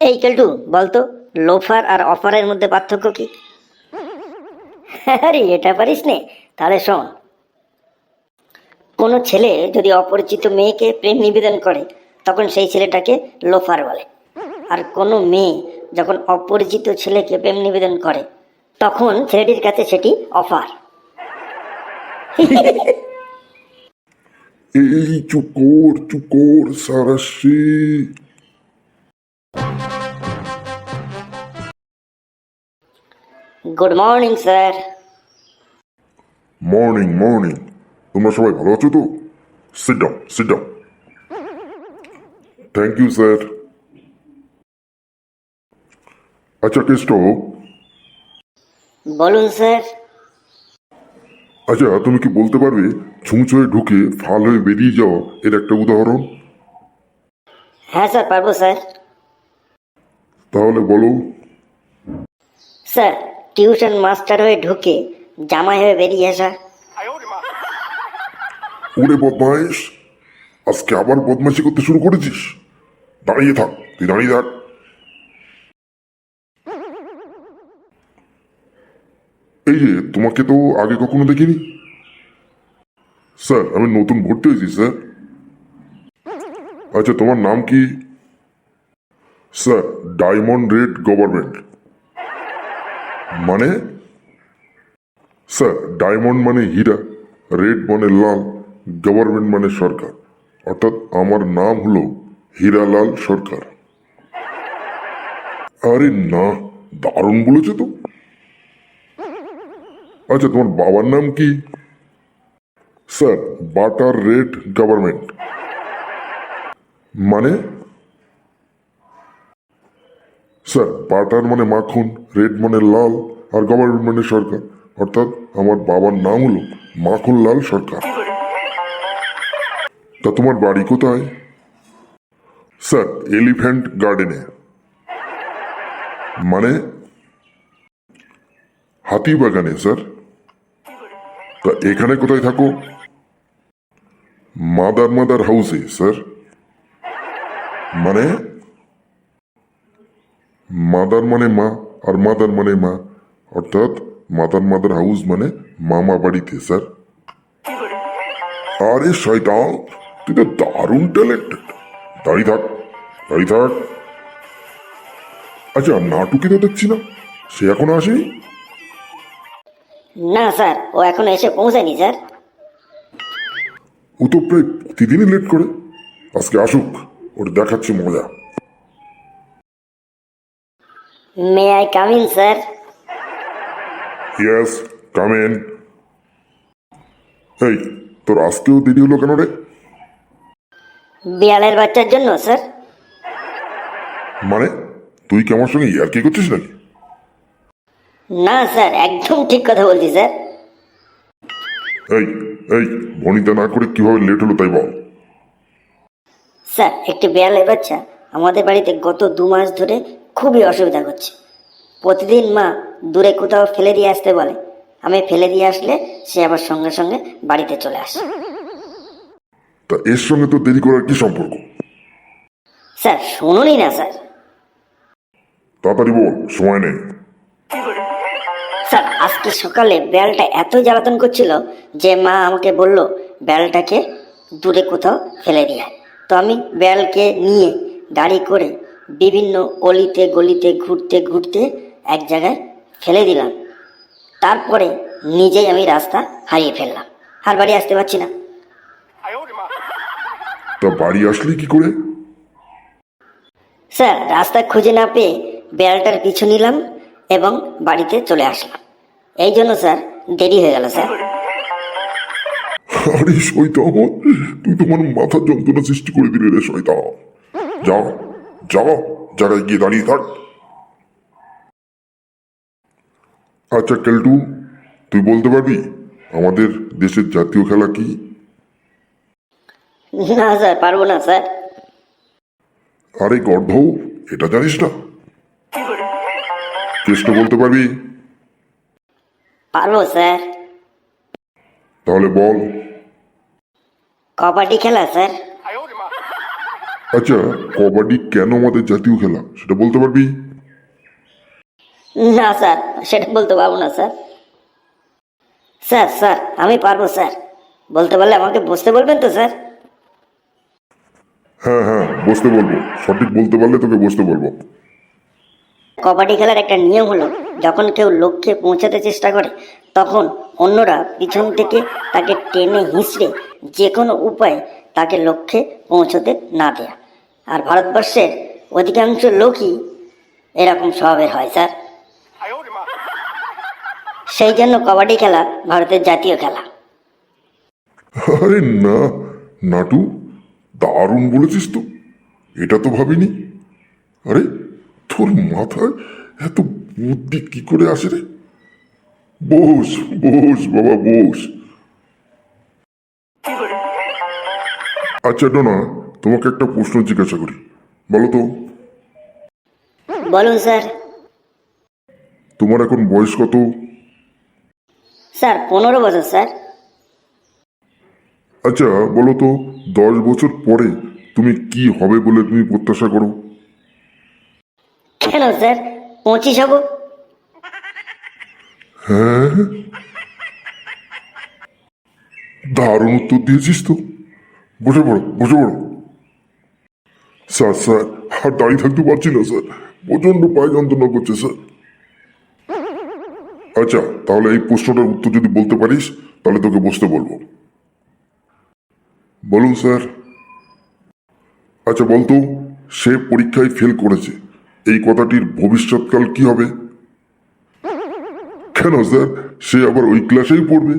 এই কেলটু, বলতো লোফার আর অফারের মধ্যে পার্থক্য কি? আরে এটা পারিস নে? তাহলে শোন। কোনো ছেলে যদি অপরিচিত মেয়েকে প্রেম নিবেদন করে তখন সেই ছেলেটাকে লোফার বলে। আর কোনো মেয়ে যখন অপরিচিত ছেলেকে প্রেম নিবেদন করে তখন ছেলেটির কাছে সেটি অফার। এই চুপ কর স্যার আসছে। Good morning sir. Morning morning. তোমরা সবাই ভালো আছো তো? Sit down sit down. Thank you sir. আচ্ছা কেষ্ট, বলুন স্যার। আচ্ছা তুমি কি বলতে পারবে ছুঁচোয় ঢুকে ফাল হয়ে বেরিয়ে যাওয়া এর একটা উদাহরণ? হ্যাঁ স্যার, পারবো স্যার। তাহলে বলো। স্যার, টিউশন মাস্টার হয়ে ঢুকে জামাই হয়ে বেরিয়ে আসা। ওরে বদমাইশ, আজকে আবার বদমাইশি করতে শুরু করেছিস? দাঁড়িয়ে থাক, তুই দাঁড়িয়ে থাক। এই যে তোমাকে তো আগে কখনো দেখিনি। স্যার আমি নতুন ভর্তি হয়েছি স্যার। আচ্ছা তোমার নাম কি? Sir diamond red government. মানে? স্যার ডায়মন্ড মানে হীরা, রেড মানে লাল, গভর্নমেন্ট মানে সরকার, অর্থাৎ আমার নাম হলো হীরালাল সরকার। আরে না, দারুণ বলেছো তো। আচ্ছা তোমার বাবার নাম কি? Sir butter red government. মানে? স্যার বাটার মানে মাখন, রেড মানে লাল, আর গভর্নমেন্ট মানে সরকার, অর্থাৎ আমার বাবার নাম হলো মাখনলাল সরকার। তা তোমার বাড়ি কোথায়? স্যার এলিফ্যান্ট গার্ডেনে। মানে? হাতি বাগানে স্যার। তা এখানে কোথায় থাকো? মাদার মাদার হাউসে স্যার। মানে? মাদার মানে মা, আর মাদার মানে মা, অর্থাৎ মাদার মাদার হাউস মানে মামা বাড়িতে স্যার। আরে শয়তান, তুই তো দারুণ ট্যালেন্টেড। দাঁড়িয়ে থাক, দাঁড়িয়ে থাক। আচ্ছা নাটুকে তো দেখছি না, সে এখনো আসেনি। না স্যার, ও এখনো এসে পৌঁছায়নি স্যার। ও তো প্রায় প্রতিদিনই লেট করে, আজকে আসুক, ওর দেখাচ্ছে মজা। May I come in sir? Yes, come in. এই তোর আজকেও দেরি হলো কেন রে? বিড়ালের বাচ্চার জন্য স্যার। মানে তুই কি আমার সঙ্গে ইয়ার্কি করছিস নাকি? না স্যার, একদম ঠিক কথা বলছি স্যার। এই এই ভনিতা না করে কিভাবে লেট হলো তাই বল। স্যার, একটি বিড়ালের বাচ্চা আমাদের বাড়িতে গত 2 মাস ধরে খুবই অসুবিধা করছে। প্রতিদিন মা দূরে কোথাও ফেলে দিয়ে আসতে বলে, আমি ফেলে দিয়ে আসলে সে আবার সঙ্গে সঙ্গে বাড়িতে চলে আসে। তা এর সঙ্গে তো দেরি করার কি সম্পর্ক? স্যার শুনুনই না স্যার। তাড়াতাড়ি বল, সময় নেই। স্যার, আজকে সকালে বিড়ালটা এত জ্বালাতন করছিল যে মা আমাকে বলল বিড়ালটাকে দূরে কোথাও ফেলে দিয়ে। তো আমি বিড়ালকে নিয়ে গাড়ি করে বিভিন্ন অলিতে গলিতে ঘুরতে ঘুরতে এক জায়গায় ফেলে দিলাম। তারপরে নিজেই আমি রাস্তা হারিয়ে ফেললাম, আর বাড়ি আসতে পারছি না। তা বাড়ি আসলি কি করে? স্যার, রাস্তা খুঁজে না পেয়ে বিড়ালটার পিছু নিলাম এবং বাড়িতে চলে আসলাম। এই জন্য স্যার দেরি হয়ে গেল স্যার। আরে শয়তান, তুই তোমার মাথার যন্ত্রণা সৃষ্টি করে দিলি রে শয়তান। যাও যাও, জায়গায় গিয়ে দাঁড়িয়ে থাক। আচ্ছা কেলটু, তুই বলতে পারবি আমাদের দেশের জাতীয় খেলা কি? না স্যার, পারবো না স্যার। আরে গর্ধ, এটা জানিস না? কেষ্ট বলতে পারবি? পারবো স্যার। তাহলে বল। কবাডি খেলা স্যার। আচ্ছা, কবাডি কেন আমাদের জাতীয় খেলা সেটা বলতে পারবি? না স্যার, সেটা বলতে পারবো না স্যার। স্যার স্যার আমি পারবো স্যার, বলতে পারলে আমাকে বসতে বলবেন তো স্যার? হ্যাঁ হ্যাঁ, বসতে বলবো। সঠিক বলতে পারলে তোকে বসতে বলবো। কবাডি খেলার একটা নিয়ম হলো, যখন কেউ লক্ষ্যে পৌঁছাতে চেষ্টা করে তখন অন্যরা পিছন থেকে তাকে টেনে হিঁচড়ে যে কোনো উপায়ে তাকে লক্ষ্যে পৌঁছতে না দেয়া। আর ভারতবর্ষের অধিকাংশ লোকই এরকম স্বভাবের হয় স্যার। সেই জন্য কবাডি খেলা ভারতের জাতীয় খেলা। আরে না, নাটু, দারুণ বলেছিস তো, এটা তো ভাবিনি। আরে, তোর মাথায় এত বুদ্ধি কি করে আসে রে? বস বস বাবা, বস। আচ্ছা ডোনা, তোমাকে একটা প্রশ্ন জিজ্ঞাসা করি, বলো তো, বলুন স্যার। তোমার এখন বয়স কত? স্যার 15 বছর স্যার। আচ্ছা বলো তো, 10 বছর পরে তুমি কি হবে বলে তুমি প্রত্যাশা করো? কেন স্যার, 25 হব। হ্যাঁ, দারুণ উত্তর দিয়েছিস তো। বসে পড়ো, বসে পড়ো। স্যার স্যার, আর দাঁড়িয়ে থাকতে পারছি না স্যার, প্রচন্ড পায়ে যন্ত্রণা করছে স্যার। আচ্ছা, তাহলে এই প্রশ্নটার উত্তর যদি বলতে পারিস তাহলে তোকে বসতে বলবো। বলুন স্যার। আচ্ছা বলতো, সে পরীক্ষায় ফেল করেছে, এই কথাটির ভবিষ্যৎকাল কি হবে? কেন স্যার, সে আবার ওই ক্লাসেই পড়বে।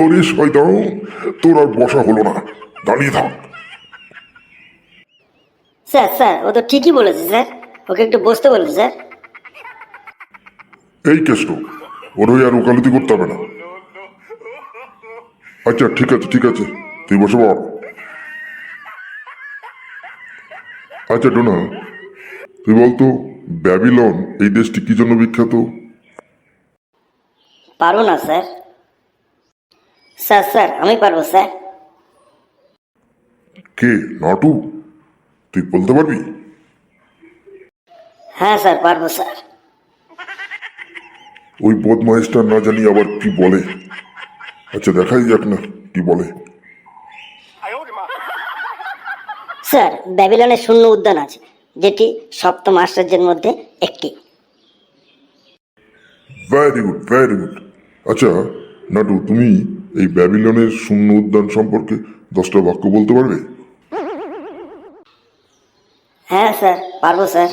ওরে শয়তান, তোর আর বসা হলো না, দাঁড়িয়ে থাক। স্যার স্যার ও তো ঠিকই বলেছে স্যার, ওকে একটু বসতে বলুন স্যার। এই কেষ্ট, ওর হয়ে আর ওকালতি করতে হবে না। আচ্ছা ঠিক আছে ঠিক আছে, তুই বসে পড়। আচ্ছা ডোনা, তুই বলতো, ব্যাবিলন এই দেশটি কি জন্য বিখ্যাত? পারবো না স্যার। স্যার স্যার আমি পারবো স্যার। কে, নাটু? তুই বলতে পারবি? হ্যাঁ স্যার পারবো স্যার। ওই বদমাইশটা না জানি আবার কি বলে। আচ্ছা দেখাই যাক না কি বলে। স্যার ব্যাবিলনে শূন্য উদ্যান আছে, যেটি সপ্তম আশ্চর্যের মধ্যে একটি। Very good, very good. আচ্ছা নাটু, তুমি এই ব্যাবিলনের শূন্য উদ্যান সম্পর্কে 10টা বাক্য বলতে পারবে? হ্যাঁ স্যার পারবো স্যার।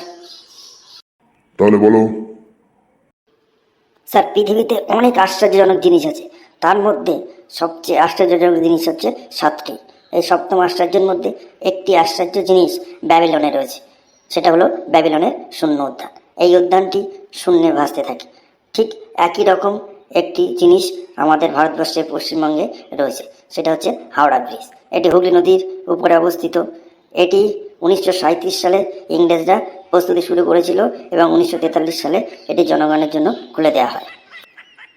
তাহলে বলো। স্যার পৃথিবীতে অনেক আশ্চর্যজনক জিনিস আছে, তার মধ্যে সবচেয়ে আশ্চর্যজনক জিনিস হচ্ছে 7টি। এই সপ্তম আশ্চর্যের মধ্যে একটি আশ্চর্য জিনিস ব্যাবিলনে রয়েছে, সেটা হলো ব্যাবিলনের শূন্য উদ্যান। এই উদ্যানটি শূন্যে ভাসতে থাকে। ঠিক একই রকম একটি জিনিস আমাদের ভারতবর্ষের পশ্চিমবঙ্গে রয়েছে, সেটা হচ্ছে হাওড়া ব্রিজ। এটি হুগলি নদীর উপরে অবস্থিত। এটি 1937 সালে ইংরেজরা প্রস্তুতি শুরু করেছিল এবং 1943 সালে এটি জনগণের জন্য খুলে দেওয়া হয়।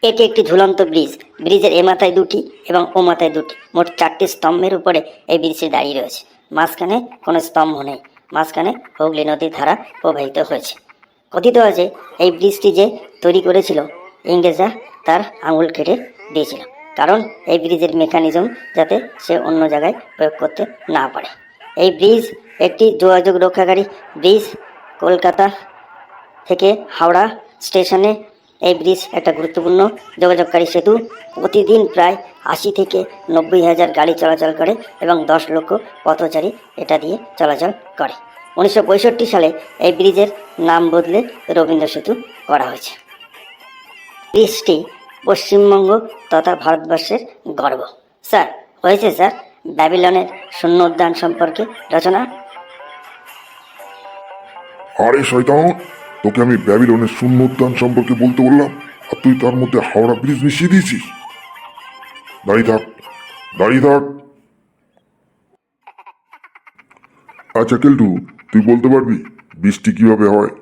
এটি একটি ঝুলন্ত ব্রিজ। ব্রিজের এ মাথায় 2টি এবং ও মাথায় 2টি, মোট 4টি স্তম্ভের উপরে এই ব্রিজটি দাঁড়িয়ে রয়েছে। মাঝখানে কোনো স্তম্ভ নেই, মাঝখানে হুগলি নদীর ধারা প্রবাহিত হয়েছে। কথিত আছে এই ব্রিজটি যে তৈরি করেছিল ইংরেজরা তার আঙুল কেটে দিয়েছিল, কারণ এই ব্রিজের মেকানিজম যাতে সে অন্য জায়গায় প্রয়োগ করতে না পারে। এই ব্রিজ একটি যোগাযোগ রক্ষাকারী ব্রিজ। কলকাতা থেকে হাওড়া স্টেশনে এই ব্রিজ একটা গুরুত্বপূর্ণ যোগাযোগকারী সেতু। প্রতিদিন প্রায় 80 থেকে 90 হাজার গাড়ি চলাচল করে এবং 10 লক্ষ পথচারী এটা দিয়ে চলাচল করে। 1965 সালে এই ব্রিজের নাম বদলে রবীন্দ্র সেতু করা হয়েছে। ব্রিজটি পশ্চিমবঙ্গ তথা ভারতবর্ষের গর্ব। স্যার হয়েছে স্যার ব্যাবিলনের শূন্য উদ্যান সম্পর্কে রচনা। আরে শয়তান, তোকে আমি ব্যাবিলনের শূন্য উদ্যান সম্পর্কে বলতে বললাম আর তুই তার মধ্যে হাওড়া ব্রিজ মিশিয়ে দিয়েছিস। দাঁড়িয়ে থাক, দাঁড়িয়ে থাক। আচ্ছা কেলটু, তুই বলতে পারবি বৃষ্টি কিভাবে হয়?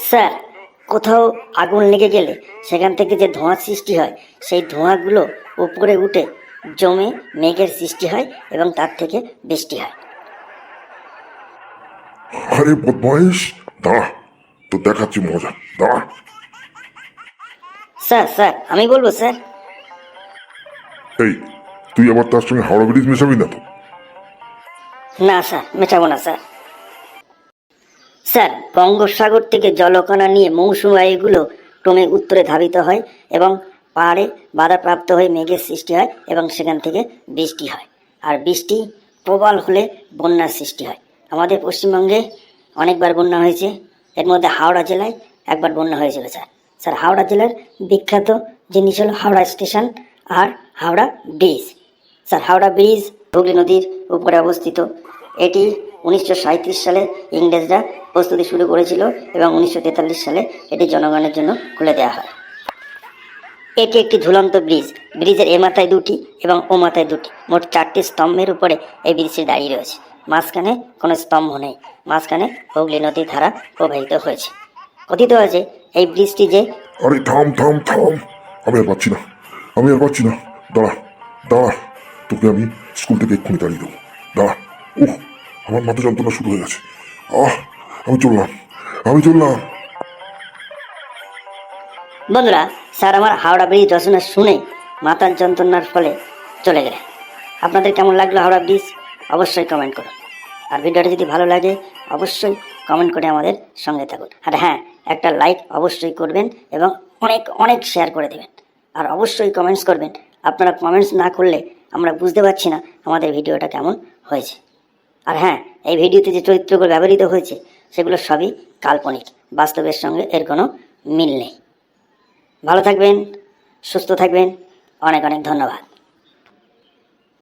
স্যার কোথাও আগুন লেগে গেলে সেখান থেকে যে ধোঁয়ার সৃষ্টি হয়, সেই ধোঁয়াগুলো উপরে উঠে জমে মেঘের সৃষ্টি হয় এবং তার থেকে বৃষ্টি হয়। আরে বদমাইশ, দাঁড়া, তো দেখাচ্ছি মজা, দাঁড়া। স্যার স্যার আমি বলবো স্যার। এই, তুই আবার তার সঙ্গে হাওড়া ব্রিজ মেশাবি না তো? না স্যার, মেটাবো না স্যার। স্যার, বঙ্গোপসাগর থেকে জলকণা নিয়ে মৌসুমী বায়ুগুলো ক্রমে উত্তরে ধাবিত হয় এবং পাহাড়ে বাধাপ্রাপ্ত হয়ে মেঘের সৃষ্টি হয় এবং সেখান থেকে বৃষ্টি হয়। আর বৃষ্টি প্রবল হলে বন্যার সৃষ্টি হয়। আমাদের পশ্চিমবঙ্গে অনেকবার বন্যা হয়েছে, এর মধ্যে হাওড়া জেলায় একবার বন্যা হয়েছিল স্যার। স্যার, হাওড়া জেলার বিখ্যাত জিনিস হলো হাওড়া স্টেশন আর Howrah bridge. Sir, Howrah bridge Hooghly নদীর উপরে অবস্থিত। এটি 1937 সালে ইংরেজরা প্রস্তুতি শুরু করেছিল এবং 1943 সালে এটি জনগণের জন্য খুলে দেওয়া হয়। এটি একটি ঝুলন্ত ব্রিজ। ব্রিজের এ মাথায় দুটি এবং ও মাথায় দুটি, মোট 4টি স্তম্ভের উপরে এই ব্রিজটি দাঁড়িয়ে রয়েছে। মাঝখানে কোনো স্তম্ভ নেই, মাঝখানে হুগলি নদীর ধারা প্রবাহিত হয়েছে। কথিত আছে এই ব্রিজটি যে আরে থাম থাম থাম, আমি আর পাচ্ছি না, আমি আর পাচ্ছি না, দাঁড়া দাঁড়া, তোকে আমি স্কুল থেকে এক্ষুনি তাড়িয়ে দেবো, দাঁড়া। উহ, আমার মাথা যন্ত্রণা শুরু হয়ে গেছে। আমি চললাম, আমি চললাম। বন্ধুরা, স্যার আমার হাওড়া ব্রিজ রচনা শুনে মাথার যন্ত্রণার ফলে চলে গেলেন। আপনাদের কেমন লাগলো হাওড়া ব্রিজ অবশ্যই কমেন্ট করুন। আর ভিডিওটা যদি ভালো লাগে অবশ্যই কমেন্ট করে আমাদের সঙ্গে থাকুন। আর হ্যাঁ, একটা লাইক অবশ্যই করবেন এবং অনেক অনেক শেয়ার করে দেবেন। আর অবশ্যই কমেন্টস করবেন। আপনারা কমেন্টস না করলে আমরা বুঝতে পারছি না আমাদের ভিডিওটা কেমন হয়েছে। আর হ্যাঁ, এই ভিডিওতে যে চরিত্রগুলো ব্যবহৃত হয়েছে সেগুলো সবই কাল্পনিক, বাস্তবের সঙ্গে এর কোনো মিল নেই। ভালো থাকবেন, সুস্থ থাকবেন, অনেক অনেক ধন্যবাদ।